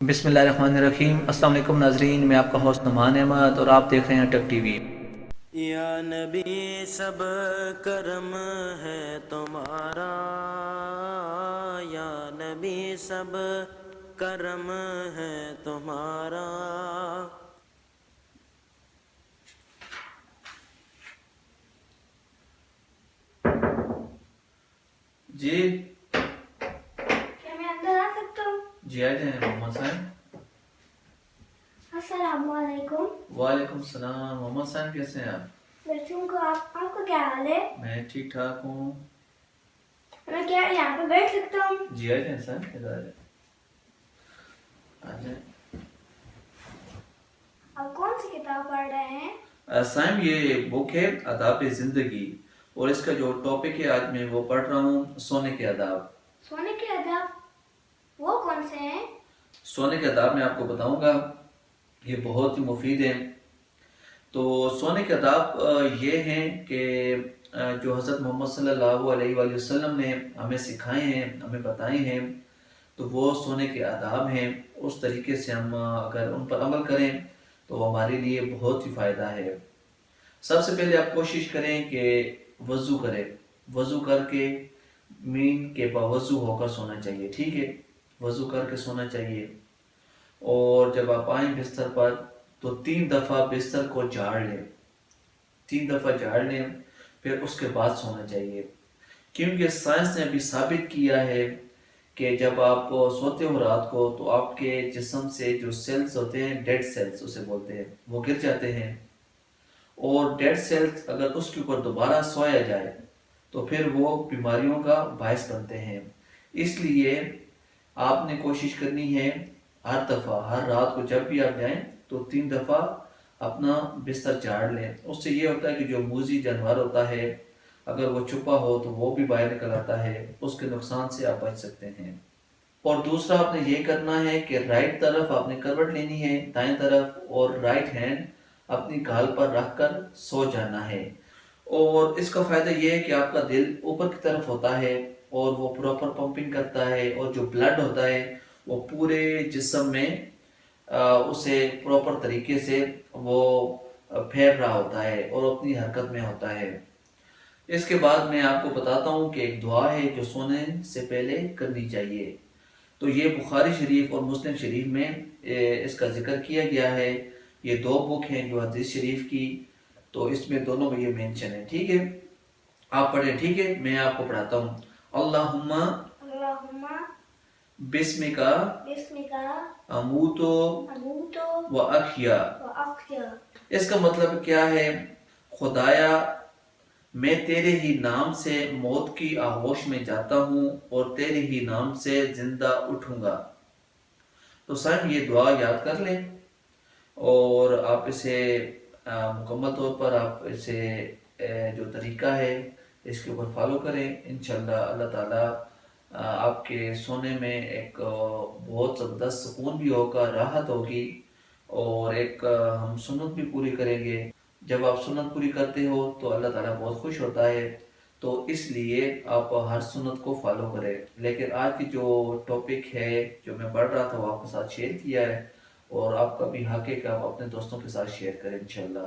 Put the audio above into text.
بسم اللہ الرحمن الرحیم۔ السلام علیکم ناظرین، میں آپ کا ہوسٹ نعمان احمد اور آپ دیکھ رہے ہیں ٹک ٹی وی۔ یا نبی سب کرم ہے تمہارا، یا نبی سب کرم ہے تمہارا۔ جی کیا میں اندر آ سکتا ہوں؟ جی آ جائیں محمد صاحب۔ السلام علیکم۔ وعلیکم السلام۔ محمد صاحب کیسے ہیں آپ؟ میں ٹھیک ہوں، آپ کا کیا حال ہے؟ میں ٹھیک ٹھاک ہوں۔ میں کیا یہاں پہ بیٹھ سکتا ہوں؟ جی آ جائیں صاحب، ادھر آ جائیں۔ آپ کون سی کتاب پڑھ رہے ہیں؟ صاحب یہ بک ہے آداب زندگی، اور اس کا جو ٹاپک ہے آج میں وہ پڑھ رہا ہوں، سونے کے آداب۔ سونے کے آداب وہ کون سے ہیں؟ سونے کے آداب میں آپ کو بتاؤں گا، یہ بہت ہی مفید ہیں۔ تو سونے کے آداب یہ ہیں کہ جو حضرت محمد صلی اللہ علیہ وآلہ وسلم نے ہمیں سکھائے ہیں، ہمیں بتائے ہیں، تو وہ سونے کے آداب ہیں۔ اس طریقے سے ہم اگر ان پر عمل کریں تو ہمارے لیے بہت ہی فائدہ ہے۔ سب سے پہلے آپ کوشش کریں کہ وضو کریں، وضو کر کے نیند کے باوضو ہو کر سونا چاہیے، ٹھیک ہے؟ وضو کر کے سونا چاہیے، اور جب آپ آئیں بستر پر تو 3 دفعہ بستر کو جھاڑ لیں، 3 دفعہ جھاڑ لیں، پھر اس کے بعد سونا چاہیے۔ کیونکہ سائنس نے ابھی ثابت کیا ہے کہ جب آپ سوتے ہو رات کو تو آپ کے جسم سے جو سیلز ہوتے ہیں، ڈیڈ سیلز اسے بولتے ہیں، وہ گر جاتے ہیں، اور ڈیڈ سیلز اگر اس کے اوپر دوبارہ سویا جائے تو پھر وہ بیماریوں کا باعث بنتے ہیں۔ اس لیے آپ نے کوشش کرنی ہے ہر دفعہ، ہر رات کو جب بھی آپ جائیں تو 3 دفعہ اپنا بستر جھاڑ لیں۔ اس سے یہ ہوتا ہے کہ جو موذی جانور ہوتا ہے اگر وہ چھپا ہو تو وہ بھی باہر نکل آتا ہے، اس کے نقصان سے آپ بچ سکتے ہیں۔ اور دوسرا آپ نے یہ کرنا ہے کہ رائٹ طرف آپ نے کروٹ لینی ہے، دائیں طرف، اور رائٹ ہینڈ اپنی گال پر رکھ کر سو جانا ہے۔ اور اس کا فائدہ یہ ہے کہ آپ کا دل اوپر کی طرف ہوتا ہے اور وہ پراپر پمپنگ کرتا ہے، اور جو بلڈ ہوتا ہے وہ پورے جسم میں اسے پراپر طریقے سے وہ پھیر رہا ہوتا ہے اور اپنی حرکت میں ہوتا ہے۔ اس کے بعد میں آپ کو بتاتا ہوں کہ ایک دعا ہے جو سونے سے پہلے کرنی چاہیے۔ تو یہ بخاری شریف اور مسلم شریف میں اس کا ذکر کیا گیا ہے۔ یہ 2 بک ہیں جو حدیث شریف کی، تو اس میں دونوں میں یہ مینشن ہے، ٹھیک ہے؟ آپ پڑھیں، ٹھیک ہے؟ میں آپ کو پڑھاتا ہوں۔ اللہم اللہم بسمکا بسمکا اموتو اموتو و احیا۔ و احیا۔ اس کا مطلب کیا ہے؟ خدایا میں تیرے ہی نام سے موت کی آغوش میں جاتا ہوں اور تیرے ہی نام سے زندہ اٹھوں گا۔ تو صاحب یہ دعا یاد کر لیں، اور آپ اسے مکمل طور پر آپ اسے جو طریقہ ہے اس کے اوپر فالو کریں۔ انشاءاللہ اللہ تعالیٰ آپ کے سونے میں ایک بہت زبردست سکون بھی ہوگا، راحت ہوگی، اور ایک ہم سنت بھی پوری کریں گے۔ جب آپ سنت پوری کرتے ہو تو اللہ تعالیٰ بہت خوش ہوتا ہے، تو اس لیے آپ ہر سنت کو فالو کریں۔ لیکن آج کی جو ٹاپک ہے جو میں پڑھ رہا تھا وہ آپ کے ساتھ شیئر کیا ہے، اور آپ کا بھی حق ہے کہ آپ اپنے دوستوں کے ساتھ شیئر کریں انشاءاللہ۔